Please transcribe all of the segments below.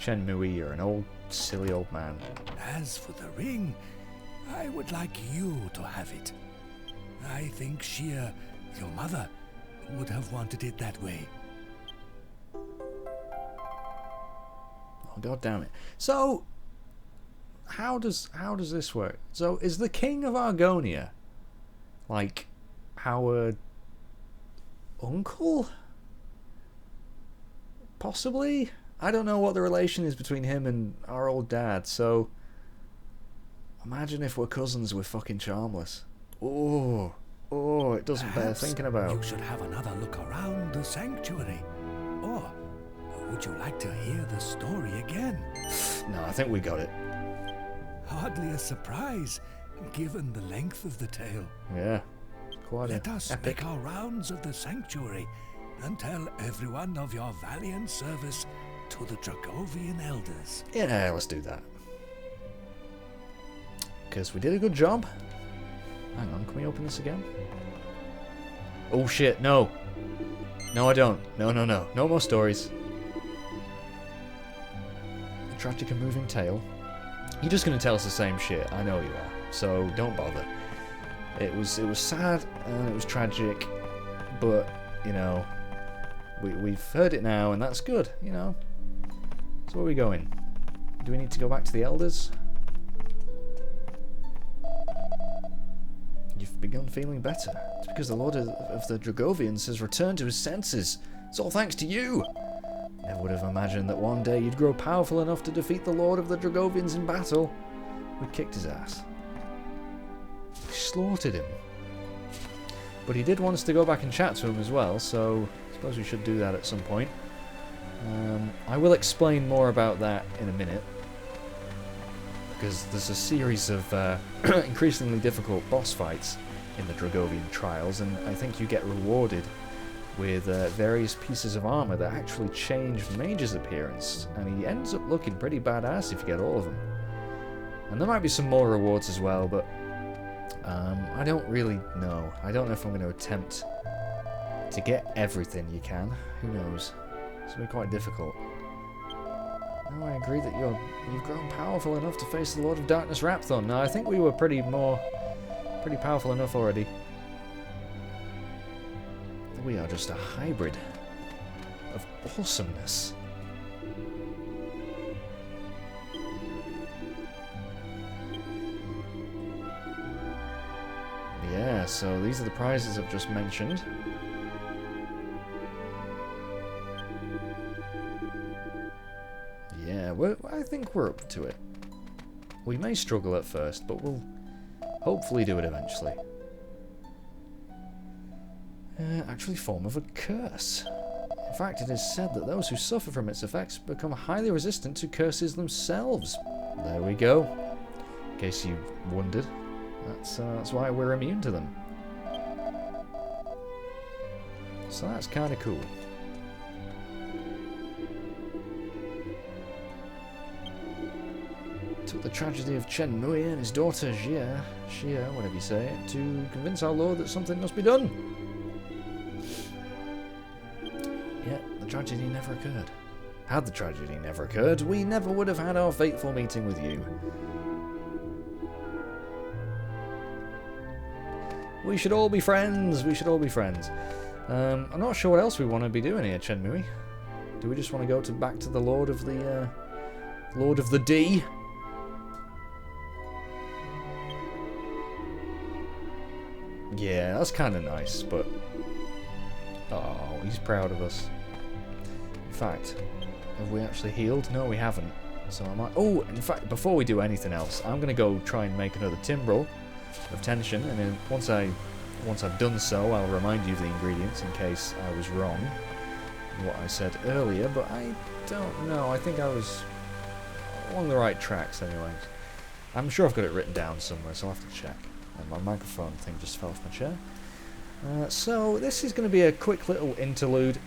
Shenmue, you're an old, silly old man. As for the ring, I would like you to have it. I think Shia, your mother, would have wanted it that way. Oh, God damn it. So, how does this work? So, is the King of Argonia, like, our uncle? Possibly? I don't know what the relation is between him and our old dad, so imagine if we're cousins with fucking Charmless. Oh, it doesn't bear thinking about. You should have another look around the sanctuary. Or would you like to hear the story again? No, I think we got it. Hardly a surprise, given the length of the tale. Yeah, quite Let us epic. make our rounds of the sanctuary and tell everyone of your valiant service to the Dragovian elders. Yeah, let's do that. Because we did a good job. Hang on, can we open this again? Oh shit, no. No, I don't. No. No more stories. A tragic and moving tale. You're just going to tell us the same shit. I know you are. So don't bother. It was sad and it was tragic, but you know, we've heard it now, and that's good. You know. So where are we going? Do we need to go back to the elders? You've begun feeling better. It's because the Lord of the Dragovians has returned to his senses. It's all thanks to you. Never would have imagined that one day you'd grow powerful enough to defeat the Lord of the Dragovians in battle. We kicked his ass. We slaughtered him. But he did want us to go back and chat to him as well, so I suppose we should do that at some point. I will explain more about that in a minute, because there's a series of increasingly difficult boss fights in the Dragovian trials, and I think you get rewarded with various pieces of armor that actually change Mage's appearance, and he ends up looking pretty badass if you get all of them. And there might be some more rewards as well, but I don't really know. I don't know if I'm going to attempt to get everything you can. Who knows? It's going to be quite difficult. No, I agree that you've grown powerful enough to face the Lord of Darkness Rapthon. Now, I think we were pretty powerful enough already. We are just a hybrid of awesomeness. Yeah, so these are the prizes I've just mentioned. Yeah, I think we're up to it. We may struggle at first, but we'll hopefully do it eventually. Actually form of a curse. In fact, it is said that those who suffer from its effects become highly resistant to curses themselves. There we go. In case you wondered, that's why we're immune to them. So that's kind of cool. Took the tragedy of Shenmue and his daughter Xia, whatever you say, to convince our lord that something must be done. Yet the tragedy never occurred. Had the tragedy never occurred, we never would have had our fateful meeting with you. We should all be friends. We should all be friends. I'm not sure what else we want to be doing here, Shenmue. Do we just want to go back to the Lord of the D? Yeah, that's kind of nice, but oh, he's proud of us. In fact, have we actually healed? No, we haven't. So I might. Oh, in fact, before we do anything else, I'm gonna go try and make another timbrel of tension, and then once I've done so, I'll remind you of the ingredients in case I was wrong in what I said earlier. But I don't know. I think I was along the right tracks, anyways. I'm sure I've got it written down somewhere, so I'll have to check. And my microphone thing just fell off my chair. So this is going to be a quick little interlude.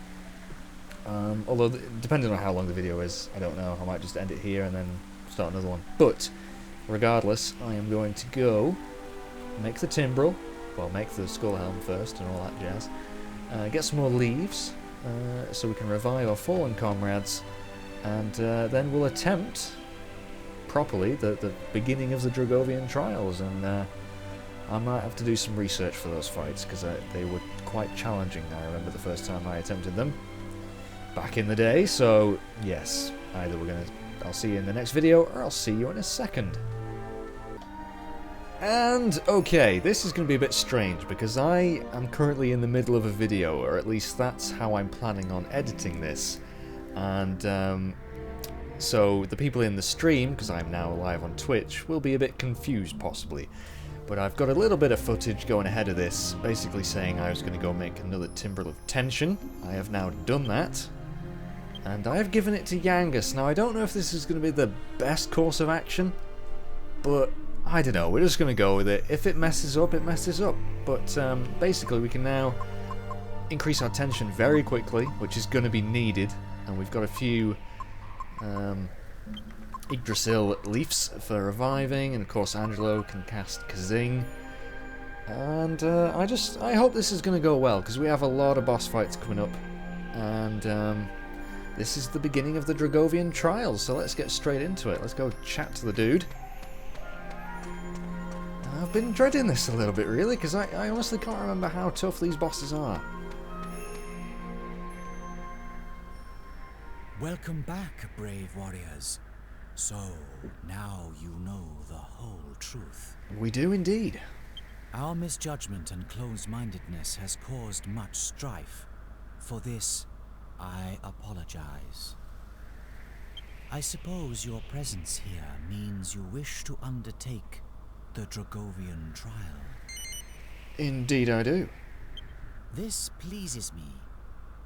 Although, depending on how long the video is, I don't know. I might just end it here and then start another one. But, regardless, I am going to go make the timbrel. Well, make the skull helm first and all that jazz. Get some more leaves, so we can revive our fallen comrades. and then we'll attempt properly the beginning of the Dragovian trials, and I might have to do some research for those fights, because they were quite challenging. I remember the first time I attempted them back in the day. So yes, either I'll see you in the next video, or I'll see you in a second. And okay, this is going to be a bit strange because I am currently in the middle of a video, or at least that's how I'm planning on editing this. And so the people in the stream, because I'm now live on Twitch, will be a bit confused possibly. But I've got a little bit of footage going ahead of this, basically saying I was going to go make another Timbrel of Tension. I have now done that, and I have given it to Yangus. Now I don't know if this is going to be the best course of action, but I don't know, we're just going to go with it. If it messes up, it messes up. But basically we can now increase our tension very quickly, which is going to be needed. And we've got a few Yggdrasil leaves for reviving, and of course Angelo can cast Kazing. And I hope this is going to go well, because we have a lot of boss fights coming up. And this is the beginning of the Dragovian trials, so let's get straight into it. Let's go chat to the dude. I've been dreading this a little bit, really, because I honestly can't remember how tough these bosses are. Welcome back, brave warriors. So, now you know the whole truth. We do indeed. Our misjudgment and closed-mindedness has caused much strife. For this, I apologize. I suppose your presence here means you wish to undertake the Dragovian trial. Indeed I do. This pleases me.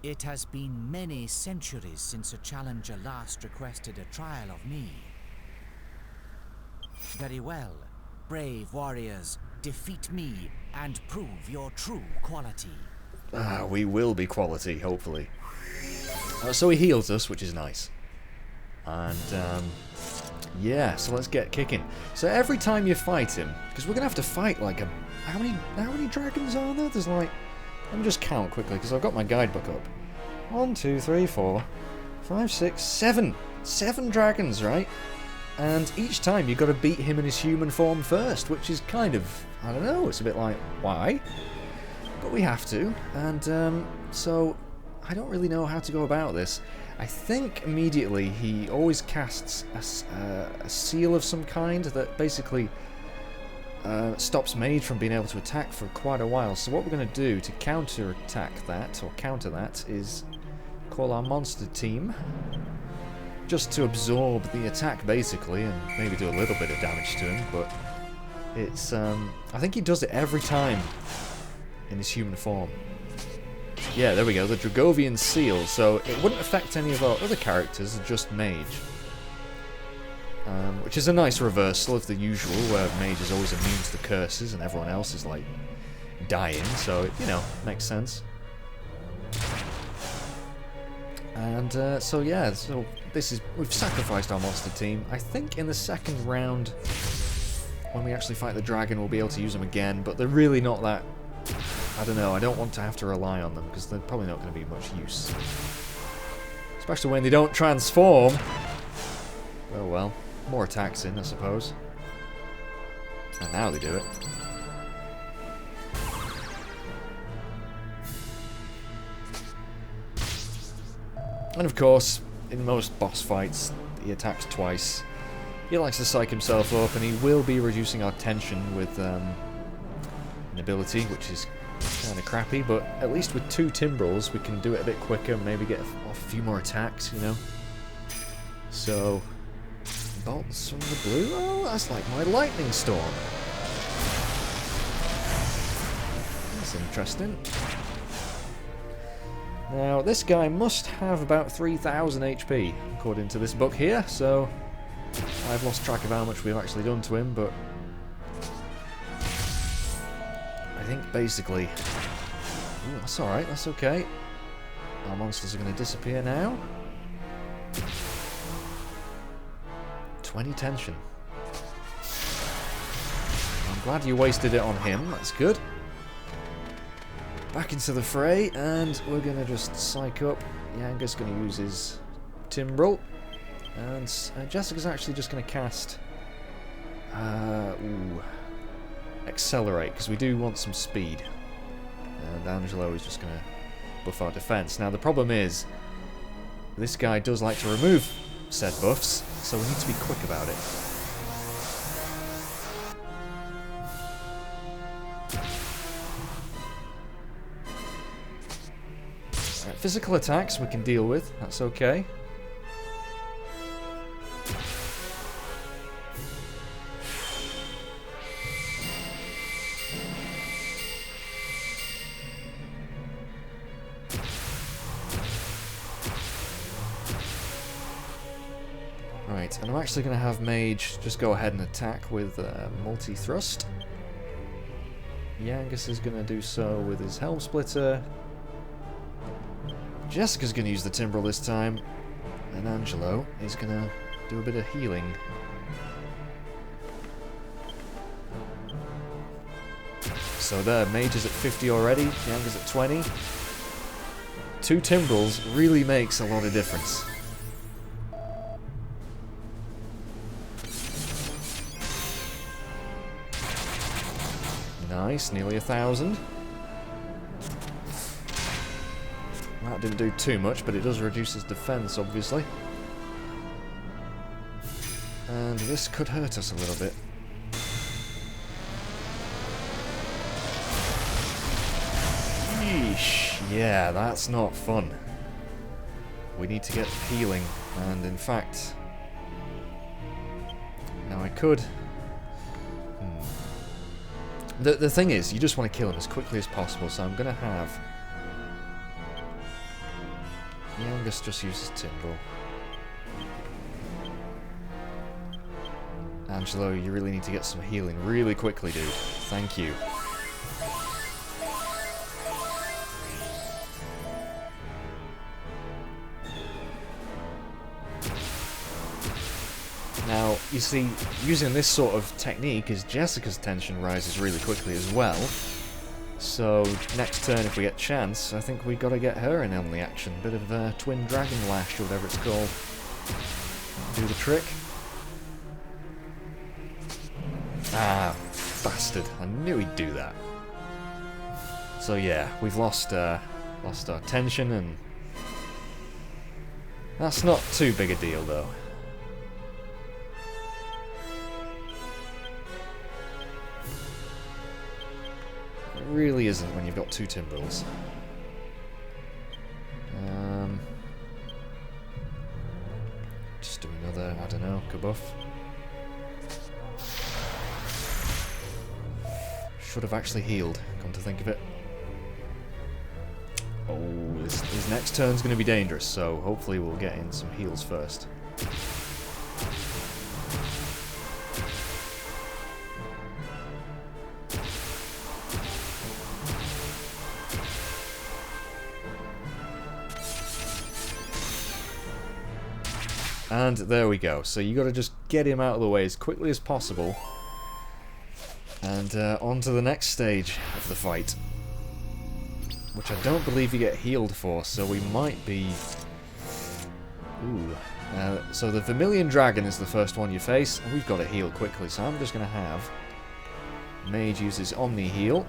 It has been many centuries since a challenger last requested a trial of me. Very well, brave warriors, defeat me and prove your true quality. We will be quality, hopefully. So he heals us, which is nice. And yeah, so let's get kicking. So every time you fight him, because we're gonna have to fight like how many dragons are there? There's like, let me just count quickly because I've got my guidebook up. 1, 2, 3, 4, 5, 6, 7. 7 dragons, right? And each time you've got to beat him in his human form first, which is kind of, I don't know, it's a bit like, why? But we have to, and so I don't really know how to go about this. I think immediately he always casts a seal of some kind that basically stops Mage from being able to attack for quite a while. So what we're going to do to counter that is call our monster team, just to absorb the attack basically, and maybe do a little bit of damage to him. But it's I think he does it every time in his human form. Yeah, there we go, the Dragovian seal. So it wouldn't affect any of our other characters, just Mage. Which is a nice reversal of the usual, where Mage is always immune to the curses and everyone else is like dying, so you know, makes sense. And so yeah, so we've sacrificed our monster team. I think in the second round, when we actually fight the dragon, we'll be able to use them again, but they're really not that, I don't know, I don't want to have to rely on them, because they're probably not going to be much use. Especially when they don't transform. Oh well, more attacks in, I suppose. And now they do it. And of course, in most boss fights, he attacks twice. He likes to psych himself up, and he will be reducing our tension with an ability, which is kind of crappy, but at least with 2 Timbrels we can do it a bit quicker and maybe get off a few more attacks, you know. So, bolts from the blue? Oh, that's like my lightning storm. That's interesting. Now, this guy must have about 3,000 HP, according to this book here, so I've lost track of how much we've actually done to him, but I think basically... Ooh, that's alright, that's okay. Our monsters are going to disappear now. 20 tension. I'm glad you wasted it on him, that's good. Back into the fray, and we're going to just psych up. Yanga's going to use his Timbrel. defense. Jessica's actually just going to cast... Accelerate, because we do want some speed. And Angelo is just going to buff our defense. Now the problem is, this guy does like to remove said buffs, so we need to be quick about it. Right, physical attacks we can deal with, that's okay. Right, and I'm actually going to have Mage just go ahead and attack with multi-thrust. Yangus is going to do so with his Helm Splitter. Jessica's going to use the Timbrel this time. And Angelo is going to do a bit of healing. So there, Mage is at 50 already, Yangus at 20. 2 Timbrels really makes a lot of difference. Nice, nearly 1,000. That didn't do too much, but it does reduce his defense, obviously. And this could hurt us a little bit. Yeesh, yeah, that's not fun. We need to get healing, and in fact... Now I could... The thing is, you just want to kill him as quickly as possible, so I'm going to have... Yangus just uses Timbrel. Angelo, you really need to get some healing really quickly, dude. Thank you. Now, you see, using this sort of technique is Jessica's tension rises really quickly as well. So, next turn if we get chance, I think we got to get her in on the action. Bit of Twin Dragon Lash or whatever it's called. Do the trick. Ah, bastard. I knew he'd do that. So yeah, we've lost our tension, and that's not too big a deal though. It really isn't when you've got 2 Timbrels. Just do another, I don't know, kabuff. Should have actually healed, come to think of it. Oh, his next turn's going to be dangerous, so hopefully we'll get in some heals first. And there we go. So you got to just get him out of the way as quickly as possible. And on to the next stage of the fight. Which I don't believe you get healed for, so we might be... Ooh. So the Vermillion Dragon is the first one you face, and we've got to heal quickly, so I'm just going to have... Mage uses Omni Heal.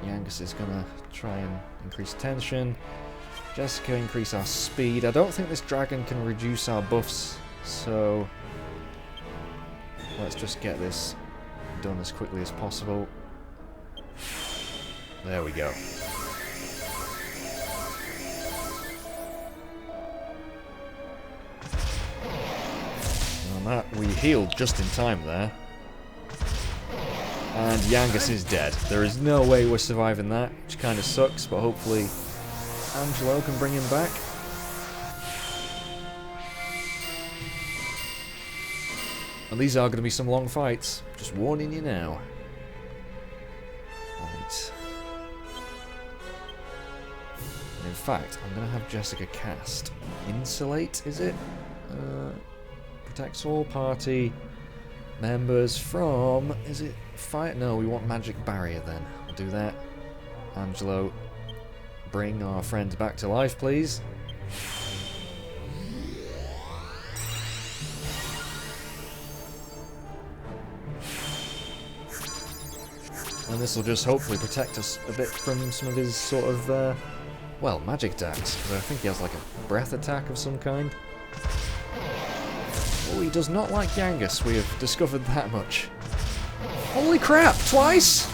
Yangus is going to try and increase tension. Jessica increase our speed. I don't think this dragon can reduce our buffs, so... Let's just get this done as quickly as possible. There we go. On that, we healed just in time there. And Yangus is dead. There is no way we're surviving that, which kind of sucks, but hopefully Angelo can bring him back. And these are going to be some long fights. Just warning you now. Right. In fact, I'm going to have Jessica cast Insulate, is it? Protects all party members from... Is it fire? No, we want Magic Barrier then. I'll do that. Angelo, bring our friend back to life, please. And this will just hopefully protect us a bit from some of his sort of, well, magic attacks. Because I think he has like a breath attack of some kind. Oh, he does not like Yangus, we have discovered that much. Holy crap, twice?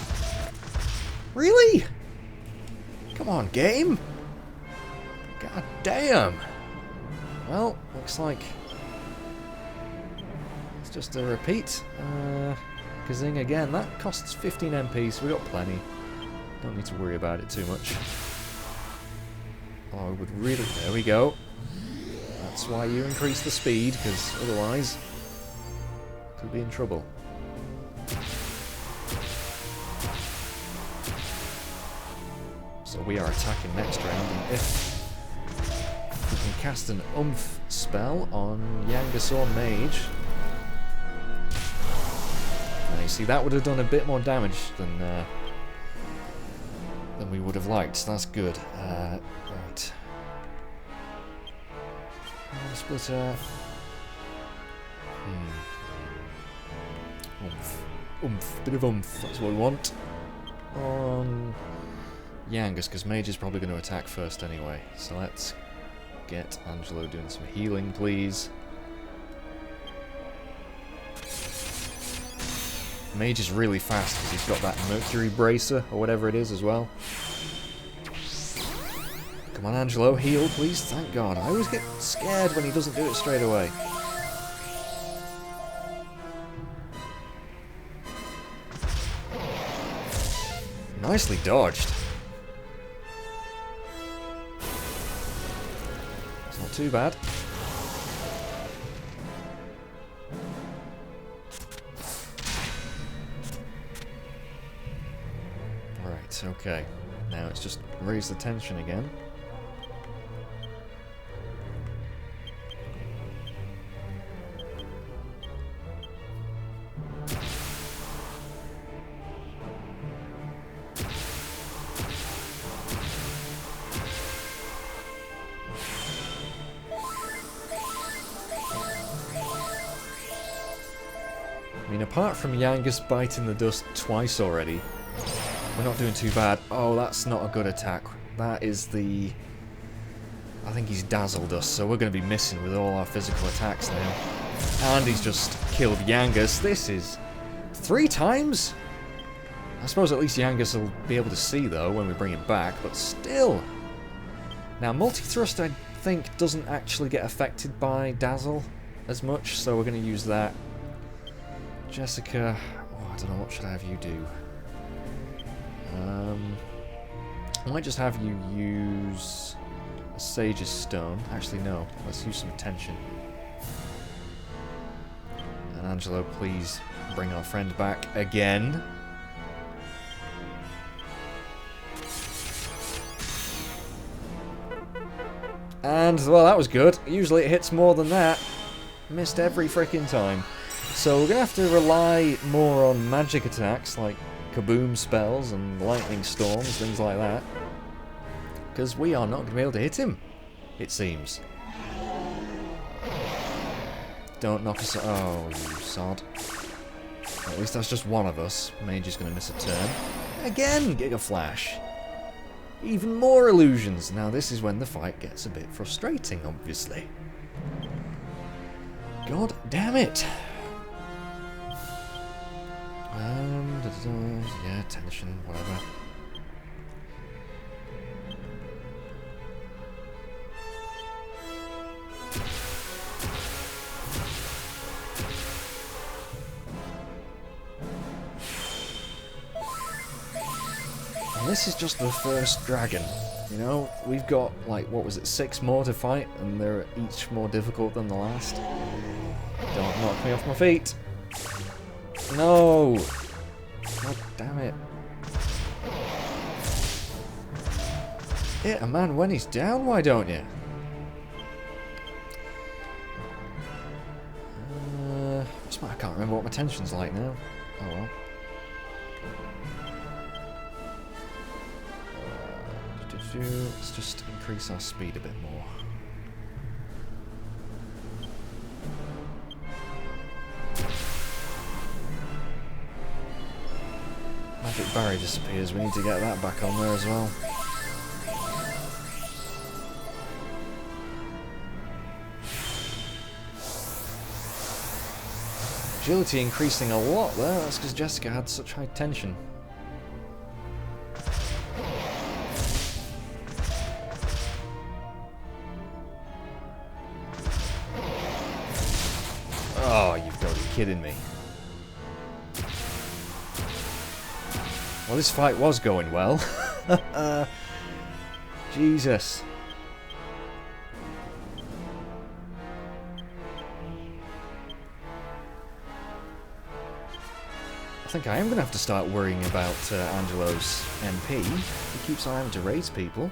Really? Come on, game. God damn. Well, looks like it's just a repeat. Kazing again. That costs 15 MP, so we got plenty. Don't need to worry about it too much. Oh, I would really... There we go. That's why you increase the speed, because otherwise could be in trouble. So we are attacking next round, and if we can cast an Oomph spell on Yangus or Mage... Now you see, that would have done a bit more damage than we would have liked, so that's good. Right. Splitter. Oomph. Oomph. Bit of oomph. That's what we want. On Yangus, because Mage is probably going to attack first anyway. So let's get Angelo doing some healing, please. Mage is really fast because he's got that Mercury Bracer, or whatever it is, as well. Come on, Angelo, heal, please. Thank God. I always get scared when he doesn't do it straight away. Nicely dodged. It's not too bad. Right, okay. Now it's just raise the tension again. I mean, apart from Yangus biting the dust twice already, we're not doing too bad. Oh, that's not a good attack. That is the... I think he's dazzled us, so we're going to be missing with all our physical attacks now. And he's just killed Yangus. This is 3 times? I suppose at least Yangus will be able to see, though, when we bring him back, but still. Now, multi-thrust, I think, doesn't actually get affected by dazzle as much, so we're going to use that. Jessica, oh, I don't know, what should I have you do? I might just have you use a Sage's Stone. Actually, no, let's use some tension. And Angelo, please bring our friend back again. And, well, that was good. Usually it hits more than that. Missed every frickin' time. So we're going to have to rely more on magic attacks, like kaboom spells and lightning storms, things like that. Because we are not going to be able to hit him, it seems. Don't knock us... Oh, you sod. At least that's just one of us. Mage is going to miss a turn. Again, Giga Flash. Even more illusions. Now this is when the fight gets a bit frustrating, obviously. God damn it. Yeah, tension, whatever. And this is just the first dragon. You know, we've got, like, what was it, 6 more to fight, and they're each more difficult than the last. Don't knock me off my feet. No! God damn it. Hit a man when he's down, why don't you? I can't remember what my tension's like now. Oh well. Let's just increase our speed a bit more. Magic barrier disappears. We need to get that back on there as well. Agility increasing a lot there. That's because Jessica had such high tension. Oh, you've got to be kidding me. Well, this fight was going well. Jesus. I think I am going to have to start worrying about Angelo's MP. He keeps on having to raise people.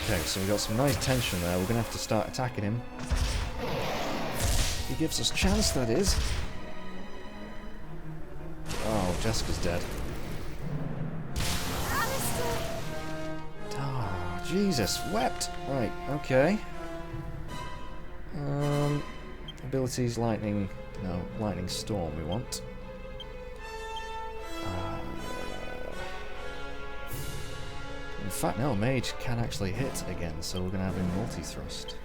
Okay, so we got some nice tension there. We're going to have to start attacking him. He gives us chance, that is. Oh, Jessica's dead. Oh, Jesus, wept. Right, okay. Abilities, lightning... No, lightning storm we want. In fact, no, mage can actually hit again, so we're going to have him multi-thrust.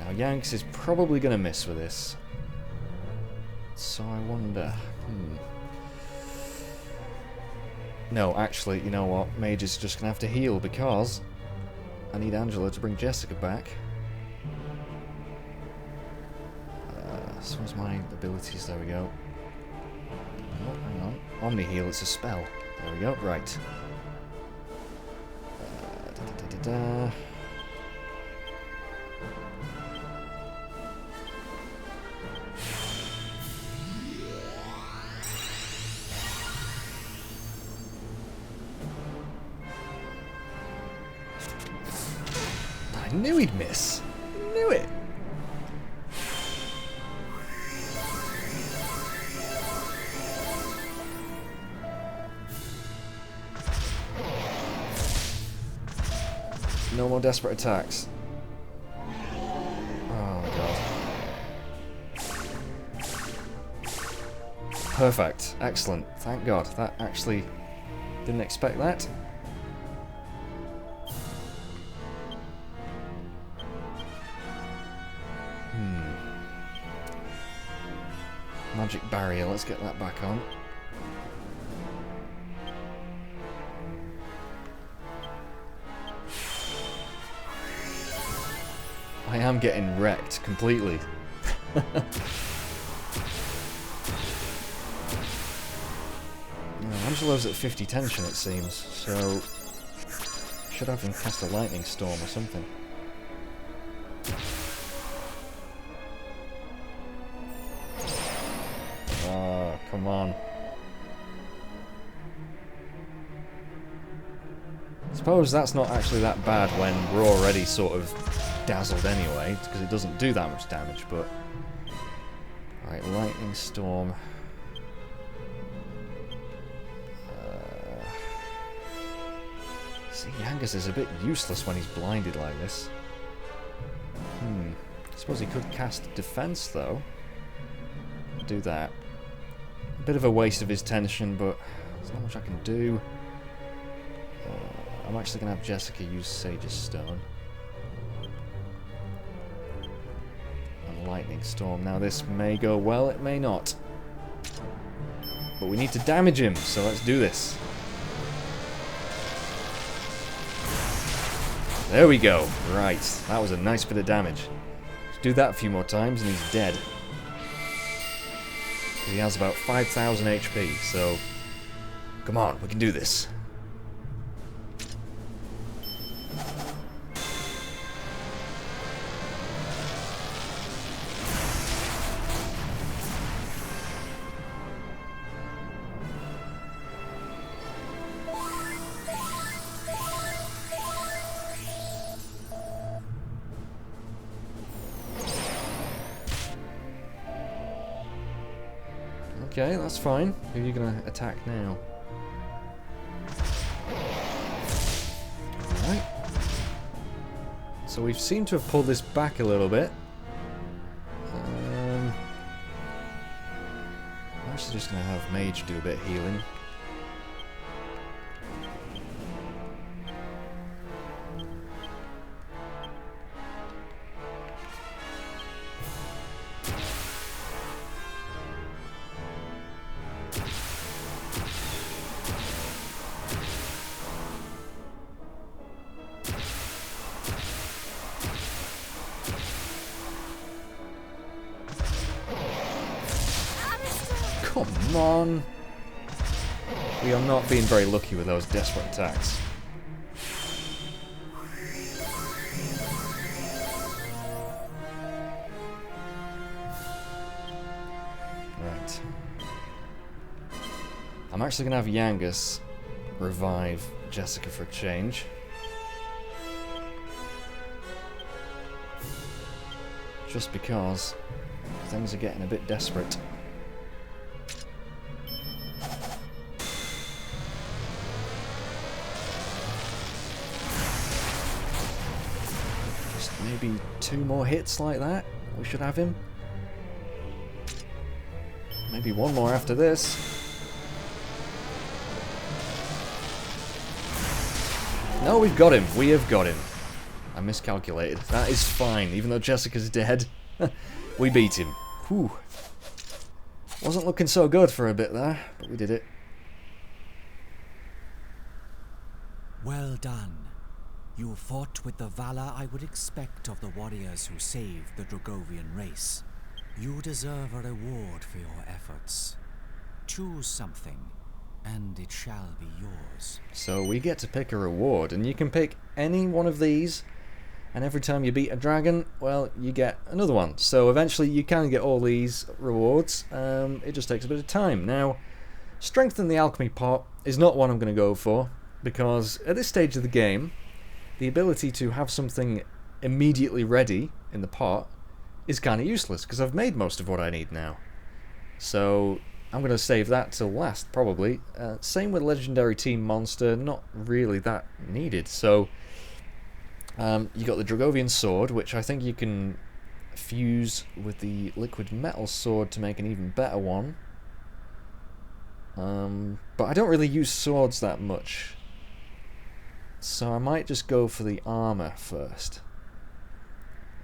Now, Yanks is probably going to miss with this. So I wonder... No, actually, you know what? Mage is just going to have to heal because I need Angela to bring Jessica back. So where's my abilities? There we go. Oh, hang on. Omni heal, it's a spell. There we go, right. I knew he'd miss. Knew it. No more desperate attacks. Oh god. Perfect. Excellent. Thank God. That actually... Didn't expect that. Magic barrier. Let's get that back on. I am getting wrecked completely. Angelo's at 50 tension, it seems, so should have him cast a lightning storm or something. Oh, come on. Suppose that's not actually that bad when we're already sort of dazzled anyway, because it doesn't do that much damage, but... Right, lightning storm. See, Yangus is a bit useless when he's blinded like this. I suppose he could cast defense, though. Do that. A bit of a waste of his tension, but there's not much I can do. I'm actually going to have Jessica use Sage's Stone. And Lightning Storm. Now this may go well, it may not. But we need to damage him, so let's do this. There we go. Right, that was a nice bit of damage. Let's do that a few more times and he's dead. He has about 5,000 HP, so... Come on, we can do this. Okay, that's fine. Who are you going to attack now? Alright. So we've seemed to have pulled this back a little bit. I'm actually just going to have Mage do a bit of healing. Come on! We are not being very lucky with those desperate attacks. Right. I'm actually going to have Yangus revive Jessica for a change. Just because things are getting a bit desperate. Maybe 2 more hits like that. We should have him. Maybe 1 more after this. No, we've got him. We have got him. I miscalculated. That is fine. Even though Jessica's dead, we beat him. Whew. Wasn't looking so good for a bit there, but we did it. Well done. You fought with the valor I would expect of the warriors who saved the Dragovian race. You deserve a reward for your efforts. Choose something, and it shall be yours. So we get to pick a reward, and you can pick any one of these, and every time you beat a dragon, well, you get another one. So eventually you can get all these rewards. It just takes a bit of time. Now, strengthen the alchemy pot is not one I'm going to go for, because at this stage of the game, the ability to have something immediately ready in the pot is kind of useless, because I've made most of what I need now. So I'm going to save that till last, probably. Same with Legendary Team Monster, not really that needed. So you got the Dragovian Sword, which I think you can fuse with the Liquid Metal Sword to make an even better one. But I don't really use swords that much. So I might just go for the armor first.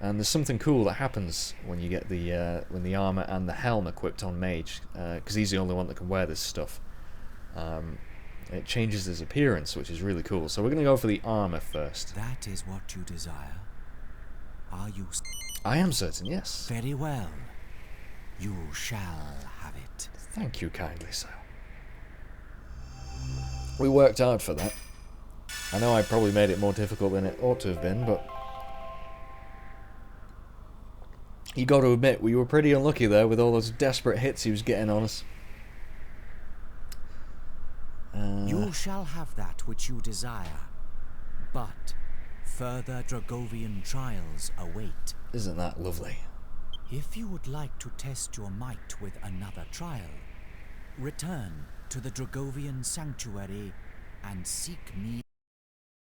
And there's something cool that happens when you get the when the armor and the helm equipped on Mage, because he's the only one that can wear this stuff. It changes his appearance, which is really cool. So we're going to go for the armor first. That is what you desire. Are you? I am certain, yes. Very well. You shall have it. Thank you kindly, sir. We worked hard for that. I know I probably made it more difficult than it ought to have been, but you got to admit, we were pretty unlucky there with all those desperate hits he was getting on us. You shall have that which you desire, but further Dragovian trials await. Isn't that lovely? If you would like to test your might with another trial, return to the Dragovian sanctuary and seek me.